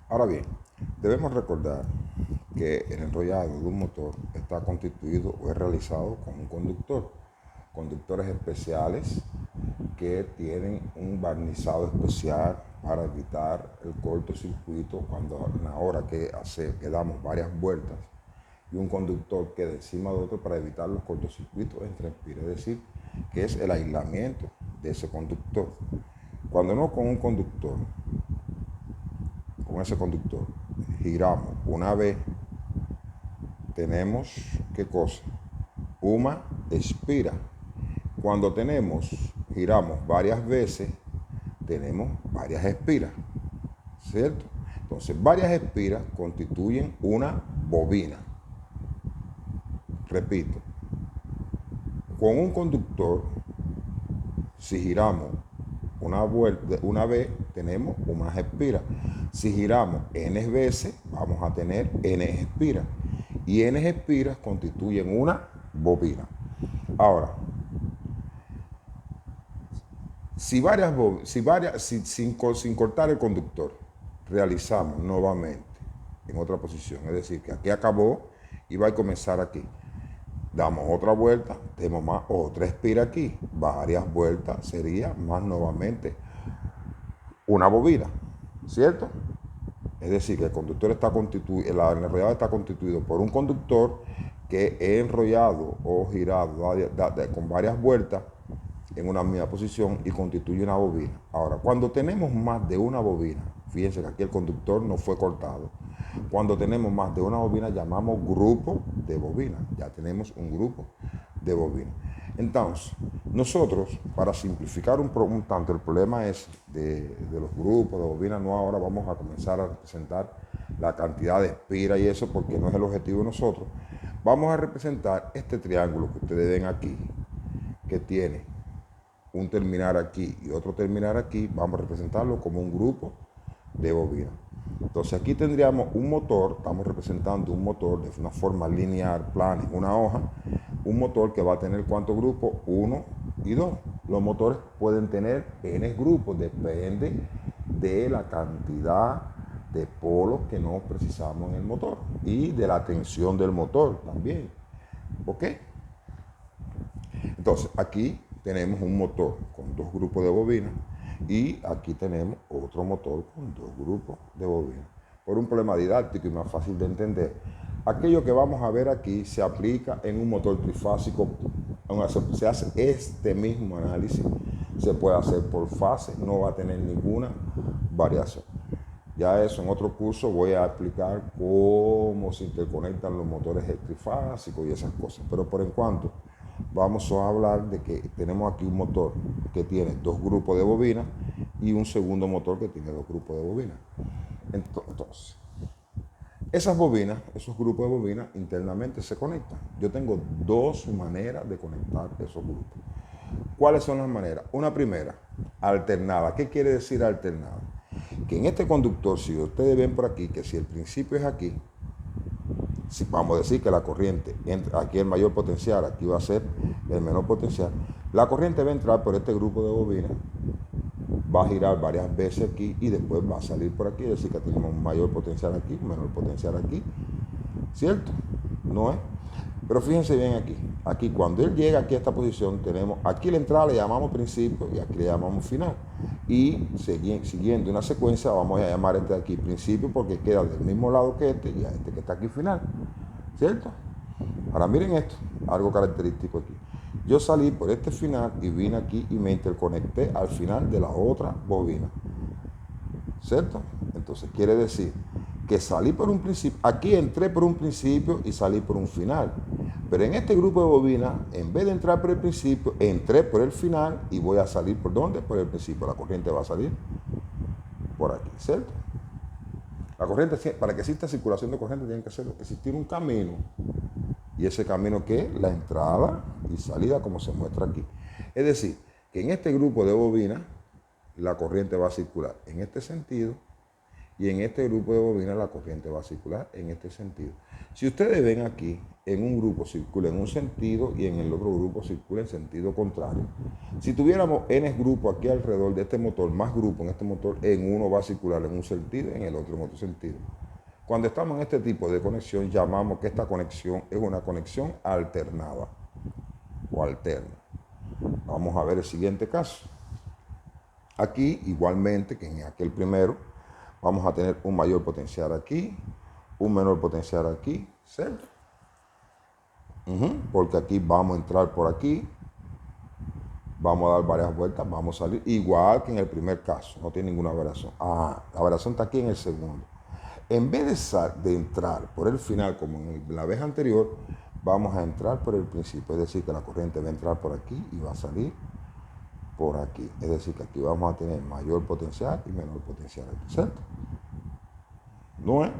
Ahora bien, debemos recordar que el enrollado de un motor está constituido o es realizado con un conductor. Conductores especiales que tienen un barnizado especial para evitar el cortocircuito cuando a la hora que damos varias vueltas, y un conductor queda encima de otro para evitar los cortocircuitos entre espiras, es decir, que es el aislamiento de ese conductor. Cuando no con un conductor, con ese conductor, giramos una vez, tenemos, ¿qué cosa? Una espira. Cuando giramos varias veces, tenemos varias espiras, ¿cierto? Entonces, varias espiras constituyen una bobina. Repito, con un conductor, si giramos una vez, tenemos unas espiras. Si giramos n veces, vamos a tener n espiras. Y n espiras constituyen una bobina. Ahora, sin cortar el conductor, realizamos nuevamente en otra posición, es decir, que aquí acabó y va a comenzar aquí. Damos otra vuelta, tenemos más otra espira aquí, varias vueltas, sería más nuevamente una bobina, ¿cierto? Es decir, que el conductor está constituido, el enrollado está constituido por un conductor que he enrollado o girado con varias vueltas en una misma posición y constituye una bobina. Ahora, cuando tenemos más de una bobina, fíjense que aquí el conductor no fue cortado. Cuando tenemos más de una bobina, llamamos grupo de bobina. Ya tenemos un grupo de bobina. Entonces, nosotros, para simplificar un tanto el problema es de los grupos de bobina, no ahora vamos a comenzar a representar la cantidad de espiras y eso, porque no es el objetivo de nosotros. Vamos a representar este triángulo que ustedes ven aquí, que tiene un terminar aquí y otro terminar aquí, vamos a representarlo como un grupo de bobina. Entonces aquí tendríamos un motor, estamos representando un motor de una forma lineal, plana, en una hoja, un motor que va a tener ¿cuántos grupos? 1 y 2. Los motores pueden tener n grupos, depende de la cantidad de polos que nos precisamos en el motor y de la tensión del motor también. ¿Ok? Entonces aquí tenemos un motor con 2 grupos de bobinas y aquí tenemos otro motor con 2 grupos de bobinas. Por un problema didáctico y más fácil de entender, aquello que vamos a ver aquí se aplica en un motor trifásico. Se hace este mismo análisis, se puede hacer por fase, no va a tener ninguna variación. Ya eso en otro curso voy a explicar cómo se interconectan los motores trifásicos y esas cosas. Pero por en cuanto vamos a hablar de que tenemos aquí un motor que tiene 2 grupos de bobinas y un segundo motor que tiene 2 grupos de bobinas. Entonces, esas bobinas, esos grupos de bobinas internamente se conectan. Yo tengo 2 maneras de conectar esos grupos. ¿Cuáles son las maneras? Una primera, alternada. ¿Qué quiere decir alternada? Que en este conductor, si ustedes ven por aquí, que si el principio es aquí, si vamos a decir que la corriente entra aquí el mayor potencial, aquí va a ser el menor potencial, la corriente va a entrar por este grupo de bobinas, va a girar varias veces aquí y después va a salir por aquí, es decir que tenemos un mayor potencial aquí, un menor potencial aquí, ¿cierto? ¿No es? Pero fíjense bien aquí cuando él llega aquí a esta posición, tenemos aquí la entrada le llamamos principio y aquí le llamamos final. Y siguiendo una secuencia vamos a llamar este de aquí principio porque queda del mismo lado que este y a este que está aquí final, ¿cierto? Ahora miren esto, algo característico aquí. Yo salí por este final y vine aquí y me interconecté al final de la otra bobina, ¿cierto? Entonces quiere decir que salí por un principio, aquí entré por un principio y salí por un final. Pero en este grupo de bobinas, en vez de entrar por el principio, entré por el final y voy a salir ¿por dónde? Por el principio. La corriente va a salir por aquí, ¿cierto? La corriente, para que exista circulación de corriente, tiene que existir un camino. ¿Y ese camino qué es? La entrada y salida, como se muestra aquí. Es decir, que en este grupo de bobinas, la corriente va a circular en este sentido y en este grupo de bobina la corriente va a circular en este sentido. Si ustedes ven aquí, en un grupo circula en un sentido y en el otro grupo circula en sentido contrario. Si tuviéramos n grupos aquí alrededor de este motor, más grupos en este motor, en uno va a circular en un sentido y en el otro en otro sentido. Cuando estamos en este tipo de conexión, llamamos que esta conexión es una conexión alternada o alterna. Vamos a ver el siguiente caso. Aquí, igualmente que en aquel primero, vamos a tener un mayor potencial aquí, un menor potencial aquí, ¿cierto? Porque aquí vamos a entrar por aquí, vamos a dar varias vueltas, vamos a salir, igual que en el primer caso, no tiene ninguna variación. La variación está aquí en el segundo. En vez de entrar por el final, como en la vez anterior, vamos a entrar por el principio. Es decir, que la corriente va a entrar por aquí y va a salir por aquí. Es decir, que aquí vamos a tener mayor potencial y menor potencial aquí, ¿cierto? ¿No es?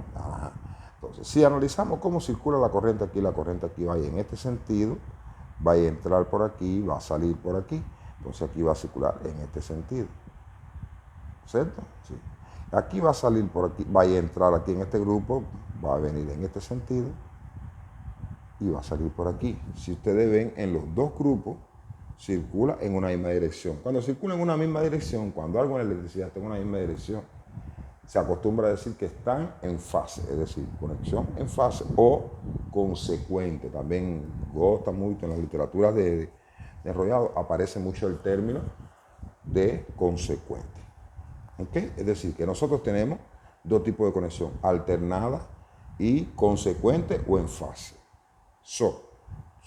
Entonces, si analizamos cómo circula la corriente aquí va a ir en este sentido, va a entrar por aquí, va a salir por aquí. Entonces, aquí va a circular en este sentido. ¿Cierto? Sí. Aquí va a salir por aquí, va a entrar aquí en este grupo, va a venir en este sentido y va a salir por aquí. Si ustedes ven, en los dos grupos circula en una misma dirección. Cuando circula en una misma dirección, cuando algo en la electricidad está en una misma dirección, se acostumbra a decir que están en fase, es decir, conexión en fase o consecuente. También gusta mucho en las literaturas de enrollado, aparece mucho el término de consecuente. ¿Okay? Es decir, que nosotros tenemos dos tipos de conexión, alternada y consecuente o en fase. Son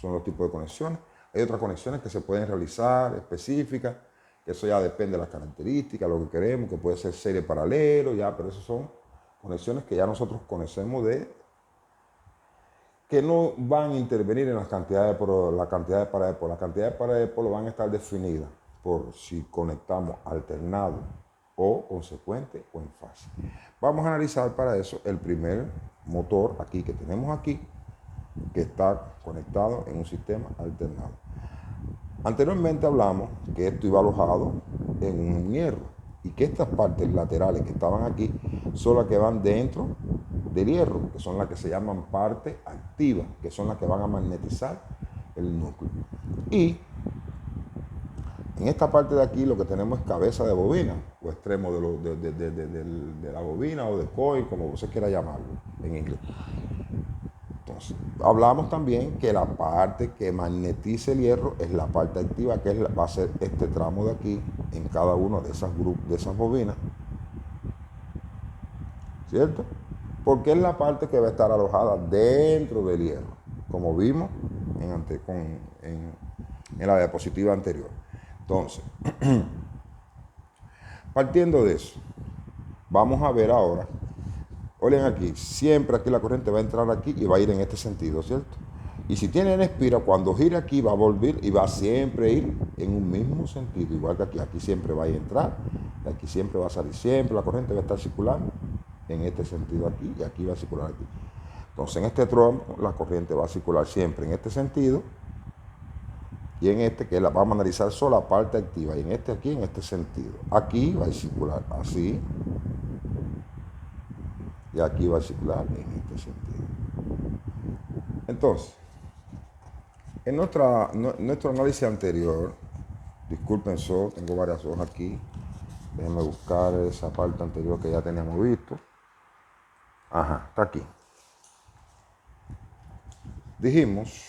los tipos de conexiones. Hay otras conexiones que se pueden realizar específicas, que eso ya depende de las características, lo que queremos, que puede ser serie paralelo, ya, pero esas son conexiones que ya nosotros conocemos que no van a intervenir en las cantidades de la cantidad de paradas de polo. Las cantidades de paradas de polo van a estar definidas por si conectamos alternado o consecuente o en fase. Vamos a analizar para eso el primer motor aquí que tenemos aquí, que está conectado en un sistema alternado. Anteriormente hablamos que esto iba alojado en un hierro y que estas partes laterales que estaban aquí son las que van dentro del hierro, que son las que se llaman parte activa, que son las que van a magnetizar el núcleo. Y en esta parte de aquí lo que tenemos es cabeza de bobina o extremo de la bobina o de coil, como usted quiera llamarlo en inglés. Entonces, hablamos también que la parte que magnetiza el hierro es la parte activa, que va a ser este tramo de aquí en cada uno de esas bobinas, ¿cierto? Porque es la parte que va a estar alojada dentro del hierro, como vimos en la diapositiva anterior. Entonces, partiendo de eso, vamos a ver ahora, oigan aquí, siempre aquí la corriente va a entrar aquí y va a ir en este sentido, ¿cierto? Y si tiene en espira, cuando gire aquí va a volver y va a siempre ir en un mismo sentido, igual que aquí siempre va a entrar, y aquí siempre va a salir, siempre la corriente va a estar circulando en este sentido aquí y aquí va a circular aquí. Entonces en este tronco la corriente va a circular siempre en este sentido, y en este, que vamos a analizar solo la parte activa, y en este aquí, en este sentido. Aquí va a circular así, y aquí va a circular en este sentido. Entonces, en nuestro análisis anterior, disculpen, tengo varias hojas aquí, déjenme buscar esa parte anterior que ya teníamos visto. Ajá, está aquí. Dijimos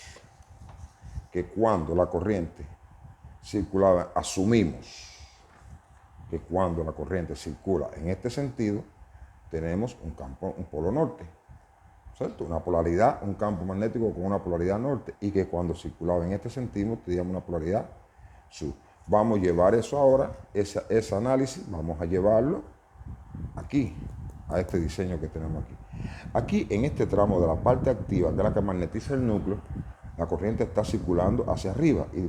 que cuando la corriente circulaba, asumimos que cuando la corriente circula en este sentido, tenemos un polo norte, ¿cierto? Una polaridad, un campo magnético con una polaridad norte, y que cuando circulaba en este sentido, teníamos una polaridad sur. Vamos a llevar eso ahora, ese análisis, vamos a llevarlo aquí, a este diseño que tenemos aquí. Aquí, en este tramo de la parte activa, que es la que magnetiza el núcleo, la corriente está circulando hacia arriba. Y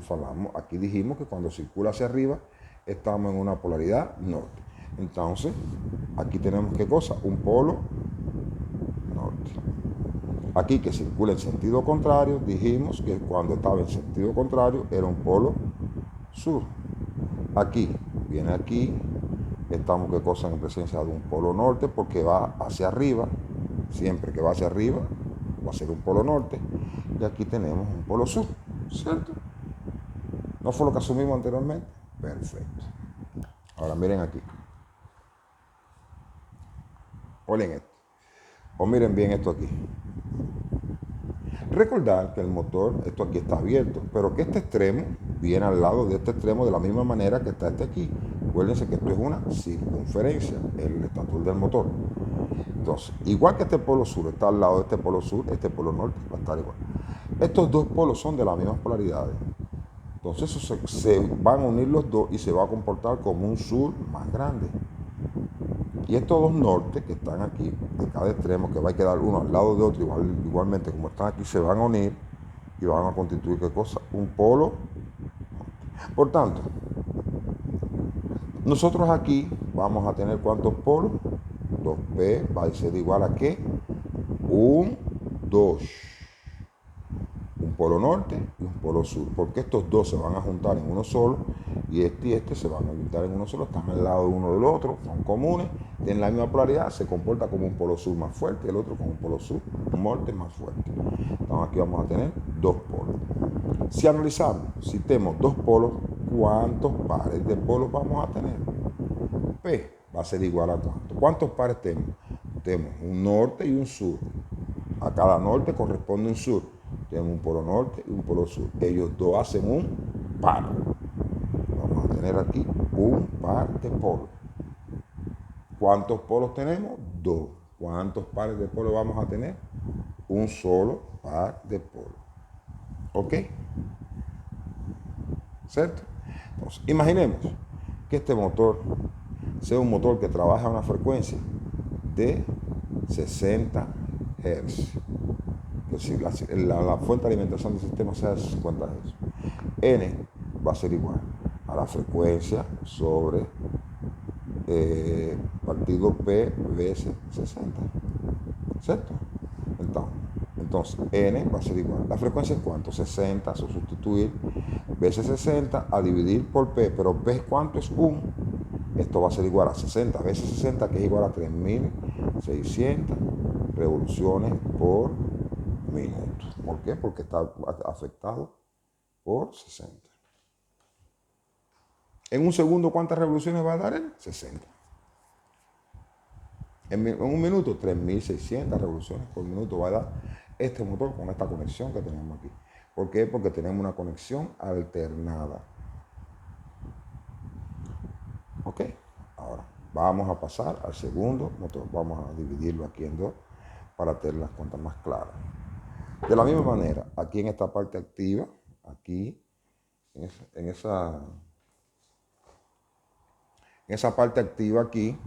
aquí dijimos que cuando circula hacia arriba, estamos en una polaridad norte. Entonces, aquí tenemos ¿qué cosa? Un polo norte. Aquí que circula en sentido contrario, dijimos que cuando estaba en sentido contrario era un polo sur. Aquí, viene aquí, estamos ¿qué cosa? En presencia de un polo norte porque va hacia arriba, siempre que va hacia arriba va a ser un polo norte, y aquí tenemos un polo sur, ¿cierto? ¿No fue lo que asumimos anteriormente? Perfecto. Ahora miren aquí. Oigan esto. O miren bien esto aquí. Recordar que el motor, esto aquí está abierto, pero que este extremo viene al lado de este extremo de la misma manera que está este aquí. Acuérdense que esto es una circunferencia, el estator del motor. Entonces, igual que este polo sur está al lado de este polo sur, este polo norte va a estar igual. Estos dos polos son de las mismas polaridades. Entonces se van a unir los dos y se va a comportar como un sur más grande. Y estos dos nortes que están aquí, de cada extremo, que va a quedar uno al lado de otro, igualmente como están aquí, se van a unir y van a constituir ¿qué cosa? Un polo. Por tanto, nosotros aquí vamos a tener ¿cuántos polos? 2P va a ser igual a ¿qué? Un 2. Un polo norte y un polo sur, porque estos dos se van a juntar en uno solo y este se van a juntar en uno solo, están al lado de uno del otro, son comunes, tienen la misma polaridad, se comporta como un polo sur más fuerte y el otro como un polo sur, un norte más fuerte. Entonces aquí vamos a tener dos polos. Si analizamos, si tenemos dos polos, ¿cuántos pares de polos vamos a tener? P va a ser igual a ¿cuánto? ¿Cuántos pares tenemos? Tenemos un norte y un sur. A cada norte corresponde un sur. Tenemos un polo norte y un polo sur. Ellos dos hacen un par. Vamos a tener aquí un par de polos. ¿Cuántos polos tenemos? Dos. ¿Cuántos pares de polos vamos a tener? Un solo par de polos. ¿Ok? ¿Cierto? Entonces, imaginemos que este motor sea un motor que trabaja a una frecuencia de 60 Hz. Si la fuente de alimentación del sistema sea de 50 Hz. N va a ser igual a la frecuencia sobre partido P veces 60. ¿Cierto? Entonces, N va a ser igual. ¿La frecuencia es cuánto? 60, a sustituir veces 60 a dividir por P. Pero P es cuánto, es 1. Esto va a ser igual a 60 veces 60, que es igual a 3600 revoluciones por minuto. ¿Por qué? Porque está afectado por 60. En un segundo, ¿cuántas revoluciones va a dar él? 60. En un minuto, 3600 revoluciones por minuto va a dar este motor con esta conexión que tenemos aquí. ¿Por qué? Porque tenemos una conexión alternada. Ok, ahora vamos a pasar al segundo motor. Vamos a dividirlo aquí en dos para tener las cuentas más claras. De la misma manera, aquí en esta parte activa, aquí, en esa parte activa aquí,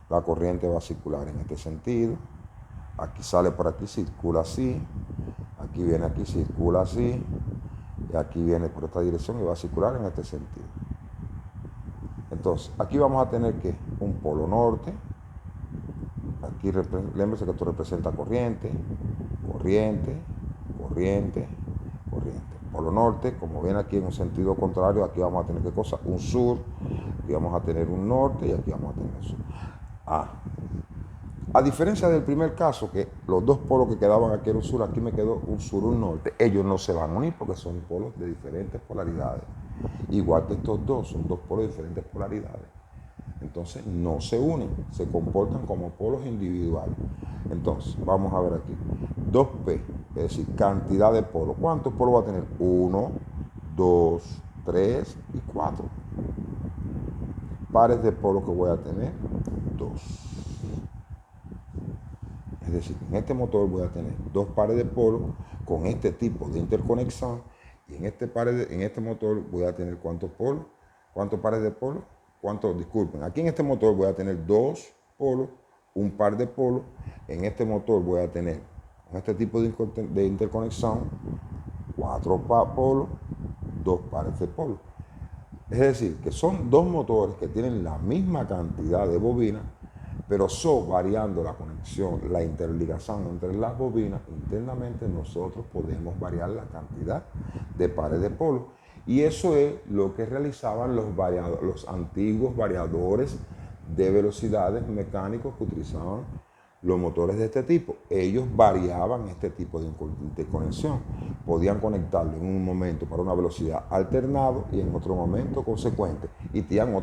la corriente va a circular en este sentido. Aquí sale por aquí, circula así. Aquí viene aquí, circula así. Y aquí viene por esta dirección y va a circular en este sentido. Entonces, aquí vamos a tener que un polo norte. Aquí, lémbrese que esto representa corriente, corriente, corriente, corriente. Polo norte, como ven aquí en un sentido contrario, aquí vamos a tener ¿qué cosa? Un sur, aquí vamos a tener un norte y aquí vamos a tener un sur. A diferencia del primer caso, que los dos polos que quedaban aquí era un sur, aquí me quedó un sur, un norte. Ellos no se van a unir porque son polos de diferentes polaridades. Igual que estos dos, son dos polos de diferentes polaridades. Entonces no se unen, se comportan como polos individuales. Entonces, vamos a ver aquí. 2P, es decir, cantidad de polos. ¿Cuántos polos va a tener? 1, 2, 3 y 4. Pares de polos que voy a tener, 2. Es decir, en este motor voy a tener dos pares de polos con este tipo de interconexión y en este motor voy a tener ¿cuántos polos? ¿Cuántos pares de polos? Disculpen, aquí en este motor voy a tener dos polos, un par de polos. En este motor voy a tener con este tipo de interconexión 4 polos, 2 pares de polos. Es decir, que son dos motores que tienen la misma cantidad de bobinas, pero variando la conexión, la interligación entre las bobinas, internamente nosotros podemos variar la cantidad de pares de polos. Y eso es lo que realizaban los antiguos variadores de velocidades mecánicos que utilizaban los motores de este tipo. Ellos variaban este tipo de conexión. Podían conectarlo en un momento para una velocidad alternado y en otro momento consecuente. Y tenían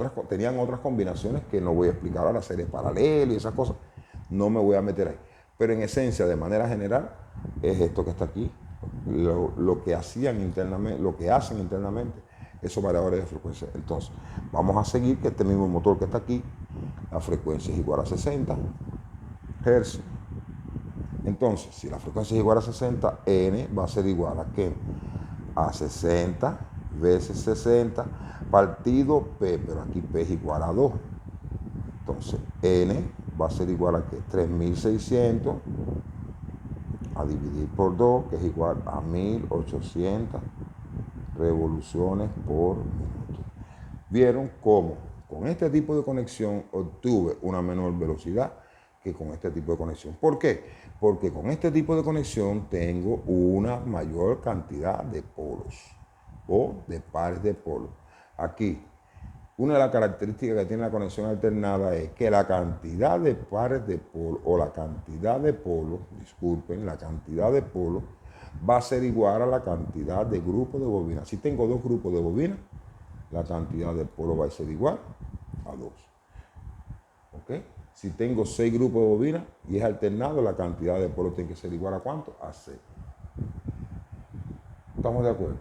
otras combinaciones que no voy a explicar ahora, series paralelas y esas cosas. No me voy a meter ahí. Pero en esencia, de manera general, es esto que está aquí. Lo que hacían internamente, lo que hacen internamente esos variadores de frecuencia. Entonces, vamos a seguir que este mismo motor que está aquí, la frecuencia es igual a 60 Hz. Entonces, si la frecuencia es igual a 60, N va a ser igual a ¿qué? A 60 veces 60 partido P, pero aquí P es igual a 2. Entonces, N va a ser igual a ¿qué? 3600 a dividir por 2, que es igual a 1800 revoluciones por minuto. ¿Vieron cómo con este tipo de conexión obtuve una menor velocidad que con este tipo de conexión? ¿Por qué? Porque con este tipo de conexión tengo una mayor cantidad de polos o de pares de polos. Aquí, una de las características que tiene la conexión alternada es que la cantidad de pares de polos o la cantidad de polos, disculpen, la cantidad de polos va a ser igual a la cantidad de grupos de bobinas. Si tengo dos grupos de bobinas, la cantidad de polos va a ser igual a 2. ¿Ok? Si tengo 6 grupos de bobinas y es alternado, la cantidad de polos tiene que ser igual a ¿cuánto? A 6. ¿Estamos de acuerdo?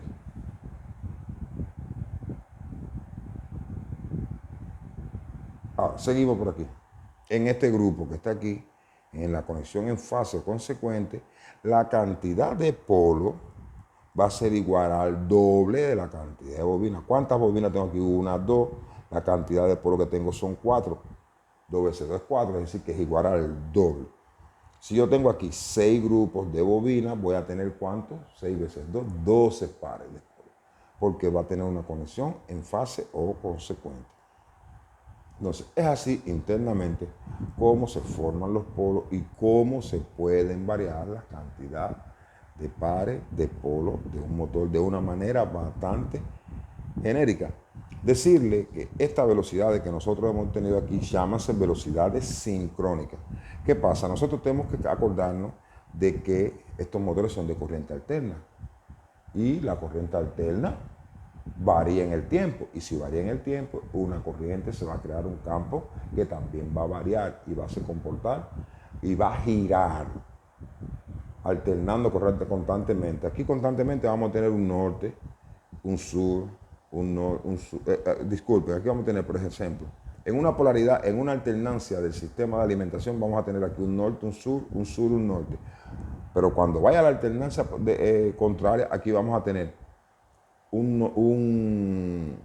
Ahora, seguimos por aquí. En este grupo que está aquí, en la conexión en fase consecuente, la cantidad de polos va a ser igual al doble de la cantidad de bobinas. ¿Cuántas bobinas tengo aquí? 1, 2. La cantidad de polos que tengo son 4. 2 veces 2 es 4, es decir, que es igual al doble. Si yo tengo aquí 6 grupos de bobinas, voy a tener ¿cuántos? 6 veces 2, 12 pares de polos. Porque va a tener una conexión en fase o consecuente. Entonces, es así internamente cómo se forman los polos y cómo se pueden variar la cantidad de pares de polos de un motor de una manera bastante genérica. Decirle que esta velocidad que nosotros hemos tenido aquí llámase velocidades sincrónicas. ¿Qué pasa? Nosotros tenemos que acordarnos de que estos motores son de corriente alterna y la corriente alterna varía en el tiempo, y si varía en el tiempo, una corriente se va a crear un campo que también va a variar y va a se comportar y va a girar alternando constantemente. Aquí constantemente vamos a tener un norte, un sur, disculpe, aquí vamos a tener, por ejemplo, en una polaridad, en una alternancia del sistema de alimentación, vamos a tener aquí un norte, un sur, un norte. Pero cuando vaya a la alternancia contraria, aquí vamos a tener un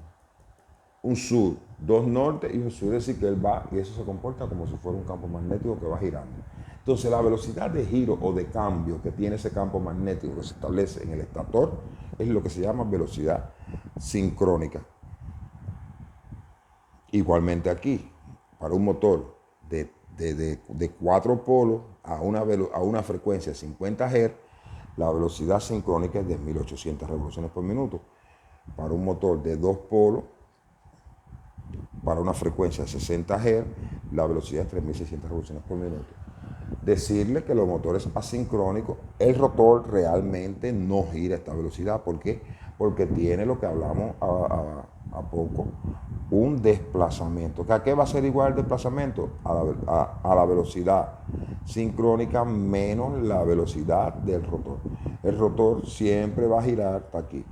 sur, dos norte y un sur, es decir, que él va y eso se comporta como si fuera un campo magnético que va girando. Entonces, la velocidad de giro o de cambio que tiene ese campo magnético que se establece en el estator es lo que se llama velocidad sincrónica. Igualmente aquí, para un motor de 4 polos a una frecuencia de 50 Hz, la velocidad sincrónica es de 1800 revoluciones por minuto. Para un motor de 2 polos, para una frecuencia de 60 Hz, la velocidad es 3600 revoluciones por minuto. Decirle que los motores asincrónicos, el rotor realmente no gira a esta velocidad. ¿Por qué? Porque tiene lo que hablamos a poco, un desplazamiento. ¿A qué va a ser igual el desplazamiento? A la velocidad sincrónica menos la velocidad del rotor. El rotor siempre va a girar hasta aquí.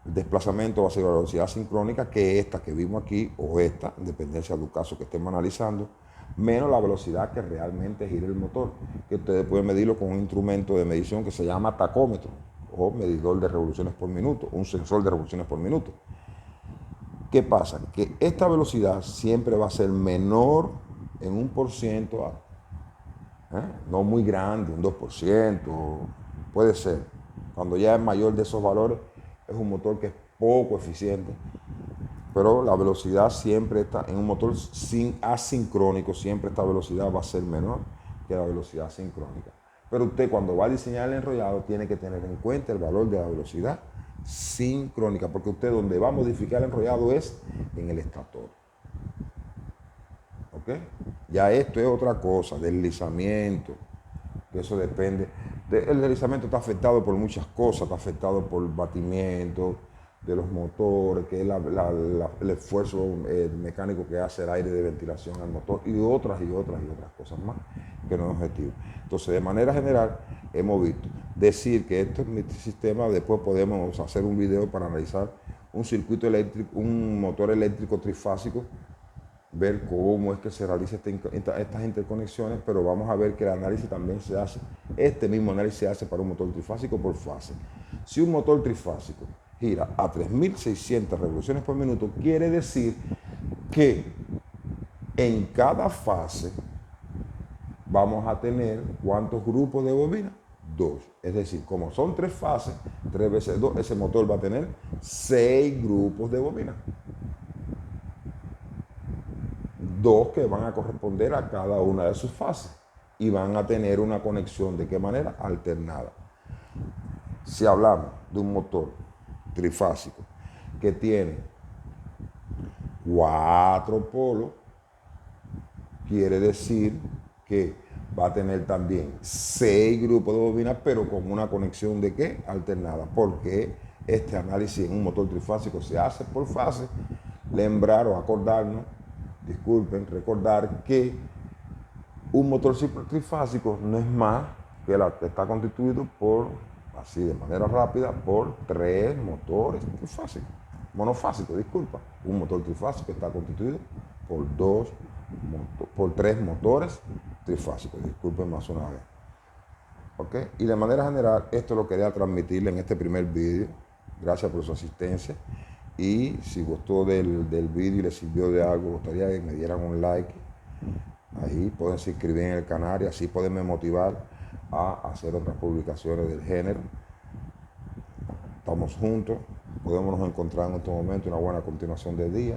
El desplazamiento va a ser la velocidad sincrónica, que esta que vimos aquí, o esta, en dependencia del caso que estemos analizando, menos la velocidad que realmente gira el motor, que ustedes pueden medirlo con un instrumento de medición que se llama tacómetro, o medidor de revoluciones por minuto, un sensor de revoluciones por minuto. ¿Qué pasa? Que esta velocidad siempre va a ser menor en un por ciento, no muy grande, un 2%, puede ser. Cuando ya es mayor de esos valores, es un motor que es poco eficiente, pero la velocidad siempre está, en un motor asincrónico, siempre esta velocidad va a ser menor que la velocidad sincrónica. Pero usted cuando va a diseñar el enrollado tiene que tener en cuenta el valor de la velocidad sincrónica, porque usted donde va a modificar el enrollado es en el estator. ¿ok? Ya esto es otra cosa, deslizamiento, que eso depende. El deslizamiento está afectado por muchas cosas, está afectado por el batimiento de los motores, que es el esfuerzo mecánico que hace el aire de ventilación al motor y otras cosas más que no es objetivo. Entonces, de manera general, hemos visto decir que esto es mi sistema, después podemos hacer un video para analizar un circuito eléctrico, un motor eléctrico trifásico, ver cómo es que se realizan estas interconexiones, pero vamos a ver que el análisis también se hace, este mismo análisis se hace para un motor trifásico por fase. Si un motor trifásico gira a 3.600 revoluciones por minuto, quiere decir que en cada fase vamos a tener ¿cuántos grupos de bobina? 2. Es decir, como son 3 fases, 3 veces 2, ese motor va a tener 6 grupos de bobina. 2 que van a corresponder a cada una de sus fases y van a tener una conexión, ¿de qué manera? Alternada. Si hablamos de un motor trifásico que tiene 4 polos, quiere decir que va a tener también 6 grupos de bobinas, pero con una conexión ¿de qué? Alternada. Porque este análisis en un motor trifásico se hace por fase. Lembrar o acordarnos, recordar que un motor trifásico no es más que está constituido por, así de manera rápida, por 3 motores trifásicos. Monofásicos, disculpa. Un motor trifásico está constituido por 3 motores trifásicos. Disculpen más una vez. ¿Ok? Y de manera general, esto lo quería transmitirle en este primer vídeo. Gracias por su asistencia. Y si gustó del vídeo y les sirvió de algo, gustaría que me dieran un like. Ahí pueden suscribir en el canal y así poderme motivar a hacer otras publicaciones del género. Estamos juntos, podemos encontrar en este momento una buena continuación del día.